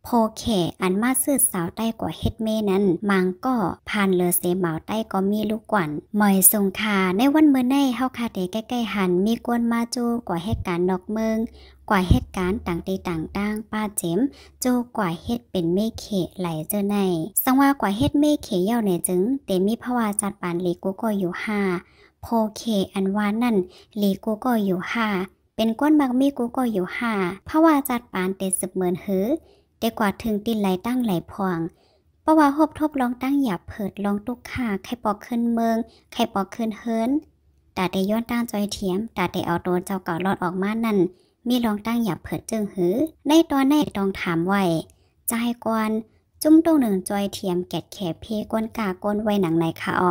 โพเคอันมาซื้อสาวใต้กว่าเฮ็ดเมนั้นมังก็ผ่านเลอเสเหมาใต้ก็มีลูกกวนหมอยสงคาในวันเมื่อในเฮาคาเตใกล้ๆหันมีกวนมาจูกว่าเหตุการณ์นอกเมืองกว่าเหตุการณ์ต่างตีต่างต่างป้าเจมโจกว่าเฮ็ดเป็นเมเขไหลเจอในสังว่ากว่าเฮ็ดเมเขเย่าในจึงเตมีภาวะจัดปานลีกูก็อยู่5โพเคอันว่านั่นลีกูก็อยู่เป็นก้นมักมีกูก็อยู่ภาวะจัดปานเตสืบเหมือนหือเด็กกว่าถึงตินไหลตั้งไหลพวงเพราะว่าฮบทบลองตั้งหยาบเผิดลองตุกขาใครปอกขึ้นเมืองใครปอกขึ้นเฮิรนตาได้ย้อนตั้งจอยเทียมตาได้เอาตัวเจ้าเก่ารอดออกมานั่นมีลองตั้งหยาบเผิดจึงหือในตอนในต้องถามไว้ใจกวนจุ้มตรงหนึ่งจอยเทียมแกดแขเพก้นกาก้นไว้หนังไหนคะอ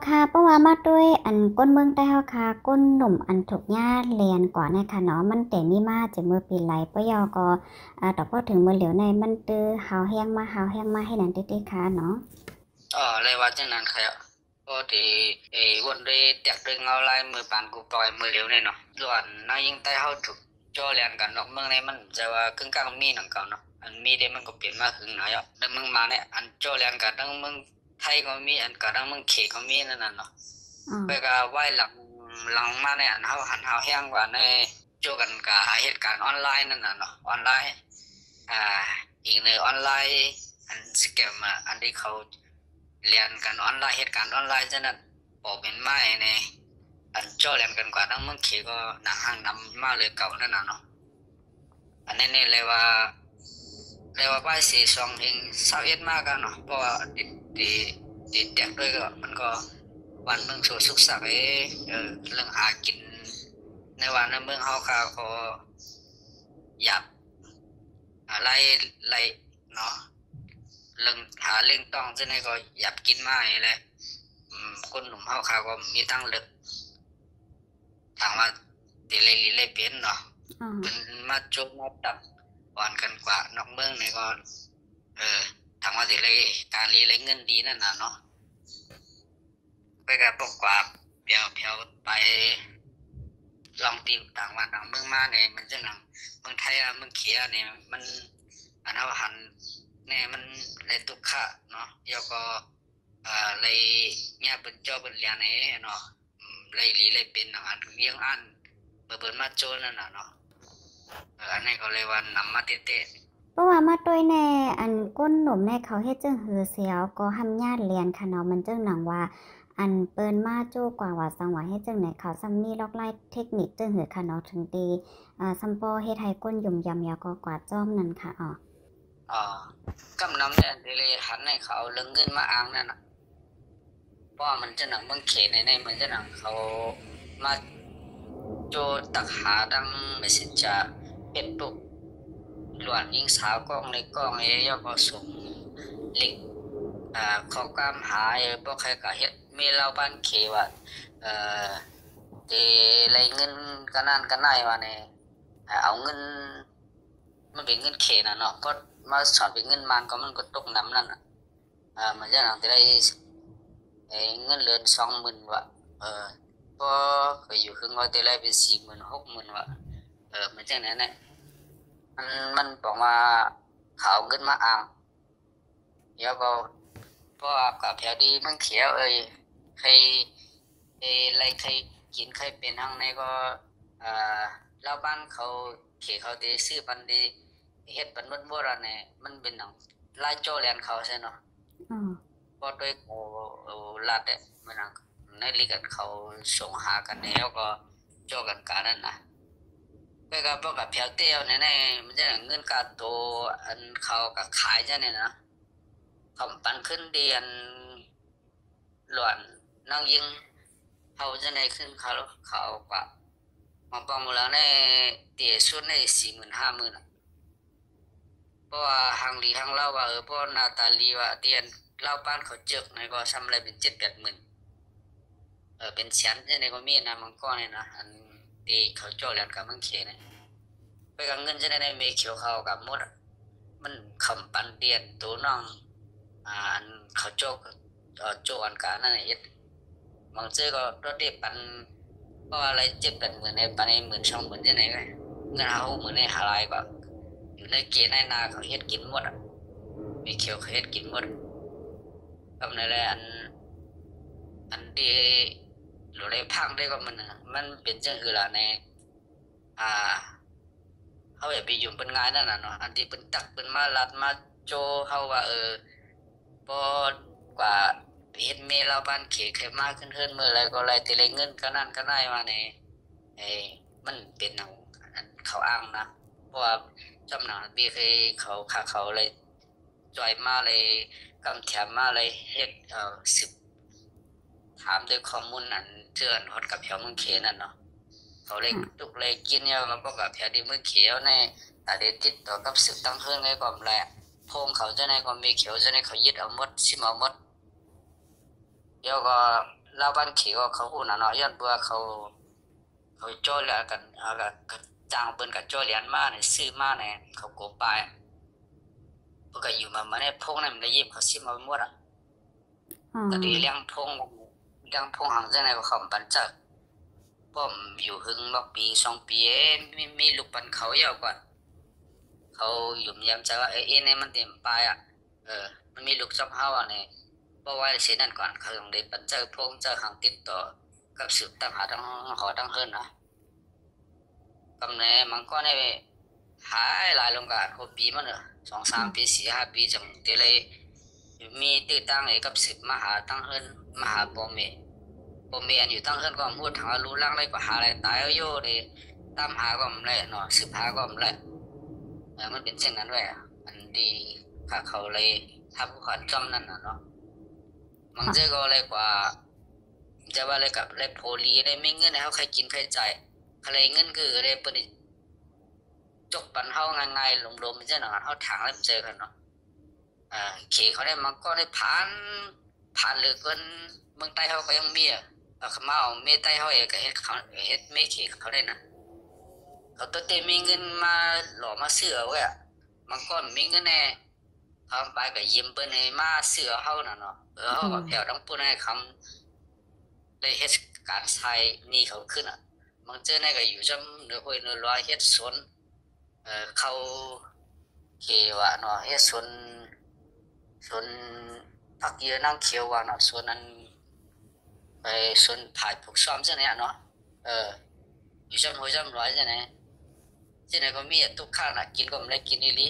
ค่ะเพราะว่ามาด้วยอันก้นเมืองใต้เฮาค่ะก้นหนุ่มอันถูกญาติเรียนกว่านะคะเนาะมันแต่มีมาจะมือปีไหลปะยอก็ต่อพอถึงมือเหลียวในมันตื้อหาวแห้งมาให้นั่นติ๊ๆค่ะเนาะเลยว่าจังนั้นค่ะก็ที่วันได้แตกเรื่องเอาลายมือปานกูปล่อยมือเหลียวในเนาะล้วนนายยิงใต้เฮาถูกจ่อเรียนกันนอกเมืองในมันจะว่าครึ่งกลางมีหนังเก่าเนาะอันมีได้มันก็เปลี่ยนมาครึ่งหน่อยอ่ะดังมึงมาเนี่ยอันจ่อเรียนกันดังมึงไทยก็มีอันก็ดังมึงเขก็มีนั่นน่ะเนาะไปก็ไหว้หลังมาเนี่ยอันเฮาหันเฮาแห้งกว่าในโจกันกับเหตุการณ์ออนไลน์นั่นน่ะเนาะออนไลน์อีกในออนไลน์อันสแกมอันที่เขาเรียนกันออนไลน์เหตุการณ์ออนไลน์ฉะนั้นออกเป็นไม้ในอันจ่อเรียนกันกว่าทั้งเมืองเขก็หนักห้างนำมาเลยเก่านั่นน่ะเนาะอันนี้เลยว่าป้ายสีซองเอง21มากกันเนาะเพราะว่าติดแตกด้วยก็มันก็วันเมืองสุขสักเรื่องหากินในวันนั้นเมืองเฮาค่ะก็อยากอะไรเนาะเรื่องหาเรื่องต้องจังได๋ก็อยากกินมาให้แหละคนหนุ่มเฮาค่ะก็มีตั้งเลิกถามว่าสิเลยเป็นเนาะเป็นมาจบมาตับอ่อนกันกว่านอกเมืองนี่ก็ถามว่าสิเลยการเลยเงินดีนั่นน่ะเนาะไปก็บอกว่าเพียวไปลองตีต่างว่าต่างเมืองมาเนี่ยมันจังหนังเมืองไทยเมืองเขียเนี่ยมันอันเฮาหันเนี่ยมันเลยตุกขะเนาะแล้วก็เลยเนี่ยเป็นจอบเป็นเรียนเนาะเลยเป็นอันเวียงอันเบิ่นมาโจนั่นน่ะเนาะอันนี้ก็เลยว่านำมาเตะเพราะว่ามาด้วยแน่อันก้นหนุ่มแน่เขาเฮ็ดจังหือเสียวก็ทำญาติเรียนค่ะเนาะมันจังหนังว่าอันเปิ้นมาโจ้กว่าสังว่าเฮ็ดจังไหนเขาซ้ำนี่ลอกไล่เทคนิคจังหือค่ะเนาะถึงตีซัมปอเฮ็ดให้ก้นยุ่มยำยาวก็กว่าจ้อมนั่นค่ะกำนำเนี่ยเลยหันให้เขาเรื่องเงินมาอ้างนั่นน่ะเพราะมันจะหนังเมืองเขตในมันจะหนังเขามาโจตักหาดังเมสเซนเจอร์เป็นปุ๊บหลวนยิงสาวกล้องในกล้องย่อก็ส่งลิงก์ข้อความหาบ่ใครก็เฮ็ดมีเราบ้านเขว่าได้เงินก็นั่นก็ได้ว่าเนี่ยเอาเงินมันเป็นเงินเขน่ะเนาะก็มาสอนเป็นเงินมันก็ตกน้ำนั่นน่ะมันจะหนังได้เงินเหลือ 20,000 ว่ะก็เคยอยู่ครึ่งว่าได้เป็น 40,000 60,000 ว่ะมันจังนั้นน่ะมันบอกว่าเขาเงินมาอ้างแล้วก็เพราะกับแถวดีมันเขียวใครอะไรใครกินใครเป็นทางในก็เล่าบ้านเขาเขเขาได้ซื้อบันดีเฮ็ดบันโบราณเนี่ยมันเป็นหนังลายโจแลนเขาใช่เนาะก็ด้วยโอลาดเนี่ยมันหนังในลิกันเขาส่งหากันแล้วก็โจกันกันนั่นนะไปกับพวกกับเพียวเตี้ยวเนี่ยมันจะเงินกาโตอันเขากับขายใช่เนี่ยนะคำปันขึ้นเดียนหลวนนั่งยิงเขาจะในขึ้นเขากว่ามาปองมูลในเตี๋ยชุดใน 40,000 50,000 เพราะว่าหางลีหางเล่าว่าเพราะนาตาลีว่าเตียนเล่าบ้านเขาเจกในก็ซ้ำอะไรเป็น 7-8 หมื่นเป็นแสนในก็มีนะมันก็เนี่ยนะอันที่เขาโจเรียนกับมังเขเนี่ยไปกับเงินจะได้ไม่เขียวเขากับมดมันคำปันเตียนตัวน้องอันเขาโจอันกานั่นเองบางเจ้าก็รถเด็บปันเพราะอะไร7-8 หมื่นในปันใน10,000 20,000ที่ไหนก็เงินเอา10,000ในหาลายกว่า อยู่ในเกณฑ์ในนาเขาเฮ็ดกินหมดอ่ะมีเขียวเขาเฮ็ดกินหมดกำในแหละอันที่หรือได้พังได้ก็มันเป็นจังคือล่ะในเฮาอย่าไปยุ่งเป็นงานนั่นน่ะเนาะอันที่เป็นตักเป็นมาลัดมาโจเฮาว่าบ่กว่าเฮ็ดเมลาบ้านเขตเคยมาขึ้นเฮิรนมื้อไรก็ไรแต่เลยเงินก็นั่นก็ได้มาในมันเป็นเขาอ้างนะเพราะว่าจำหนังบีเคยเขาเลยจอยมาเลยกำแถมมาเลยเฮ็ดสืบถามด้วยข้อมูลนั้นเตือนฮอดกับแถวเมืองเขนั่นเนาะเขาเลยตุกเลยกินเนี่ยมันก็กับแถวที่เมืองเขียวในแต่เด็ดติดต่อกับสืบตั้งเฮิรนไงก่อนแหละพงเขาจะในก็มีเขียวจะในเขายึดเอาหมดสิมาหมดเดี๋ยวก็ลาวบ้านเขียวเขาพูดน่ะเนาะย้อนเบื่อเขาจ้อยแล้วกันก็จ้างเปิ้นก็จ้อยเหรียญมาเนี่ยซื้อมาเนี่ยเขาโกปายเพิ่นก็อยู่มาเนี่ยพงนั้นมันได้ยิบเขาสิมาหมดอ่ะก็ดีเลี้ยงพงหังจังได๋ก็เขาปันจักป้อมอยู่หึงบักปี2ปีมีลูกปันเขายาวกว่าเขายุ่มยามใจว่าเนี่ยมันเต็มปลายอ่ะมันมีลูกจับเฮาอ่ะนี่บ่ว่าสินั่นก่อนเขาต้องได้ปันจักพงจักหังติดต่อกับสืบตั้งหาตั้งหอตั้งเฮิรนนะกำแหน่มันก็ได้หายหลายลงกัน6ปีมันเด้อ2-3ปี4-5ปีจังได้เลยมีตื้อตั้งกับสืบมาหาตั้งเฮิรนมาหาปอเมอันอยู่ตั้งเฮิรนก็พูดทางรู้ล่างเลยก็หาอะไรตายเอาอยู่ดิตามหาก็บ่ได้เนาะสืบหาก็บ่ได้มันเป็นเช่นนั้นไว้อันดีเขาเลยถ้าผู้ขันจำนั่นน่ะเนาะมันเจอก็เลยกว่าจะว่าเลยกับเลยโพลีเลยไม่เงินให้เขาใครกินใครจ่ายอะไรเงินคือเลยปนิจกปันเฮาง่ายๆลมๆมันจะหน่อยเฮาถางแล้วเจอกันเนาะเขเขาได้มันก็ได้ผ่านหรือคนเมืองใต้เฮาก็ยังมีเขามาเอาเมใต้เฮาเองก็เฮ็ดเมเขเขาได้นะเขาตัวเต็มมีเงินมาหล่อมาซื้อเอาไว้มันก็มีเงินแน่ทำไปก็ยืมเปิ้นให้มาซื้อเฮาน่ะเนาะเฮาก็แผ่วต้องพูดให้คำได้เฮ็ดการใช้นี่เขาขึ้นบางเจ้านี่ก็อยู่จำเนื้อห้วยเนื้อลอยเฮ็ดสวนเขาเขียวเนาะเฮ็ดสวนผักเยอะนั่งเขียวเนาะสวนนั้นไปสวนผายผูกซ้อมจังได๋เนาะอยู่จำห้วยจำลอยจังได๋จังได๋ก็มีทุกข้างน่ะกินก็ไม่ได้กินอีหลี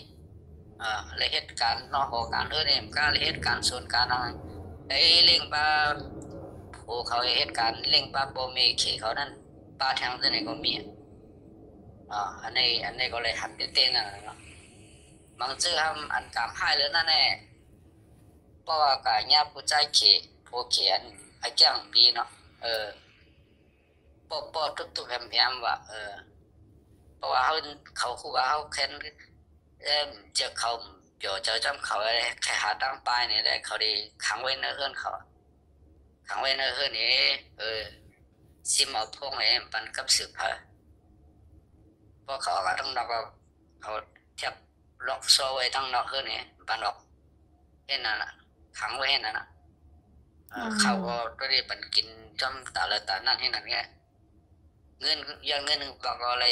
เลยเฮ็ดการเนาะหอการเนี่ยมันก็เลยเฮ็ดการสวนการนั้นเลี้ยงปลาโอ้เขาเฮ็ดการเลี้ยงปลาบ่มีเขเขานั้นปลาทางจังได๋ก็มีอันนี้ก็เลยหัดเต้นน่ะเนาะบางซื่ออันกามให้เลยนั่นแน่เพราะว่ากะญาผู้ใจเขโพเขียนไอ้จังปีเนาะปอทุกๆแหมๆว่าเพราะว่าเขาคู่ว่าเฮาแค้นเจอเขาเดี๋ยวเจอจำเขาแค่หาตั้งป้ายนี่แหละเขาได้ขังไว้ในเฮือนเขาขังไว้ในเฮือนนี่สิมาพงให้ปันกับสืบพาเพราะเขาก็ต้องนอกเขาแทบล็อกโซ่ไว้ตั้งนอกเฮือนนี่ปันออกเห็นนั่นน่ะขังไว้เห็นนั่นน่ะเขาก็ได้ปันกินจำตาละตานั่นให้นั่นแกเงินอย่างเงินนึงบอกอะไร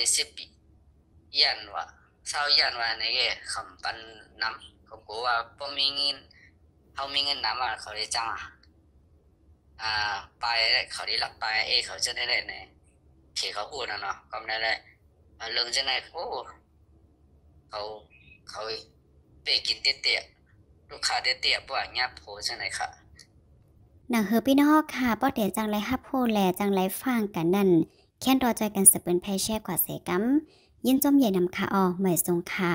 10ยันว่า20ยันว่านี่แกคำปันนำเขาก็ว่าบ่มีเงินเฮามีเงินนำเขาได้จังไปเขาได้หลักไปเขาจะได้เนี่ยเขเขาพูดนะเนาะก็ไม่ได้เรื่องจะไหนโอ้เขาไปกินเตี้ยลูกค้าเตี้ยบ่ว่ายับโพจังไหนค่ะหนังเฮอพี่น้องค่ะป้อเดี๋ยวจังไรฮับโพแลจังไรฟังกันนั่นแค่รอใจกันสืบเป็นแพแช่กว่าเสกัมยินจมใหญ่นำค่ะเหมยทรงค่ะ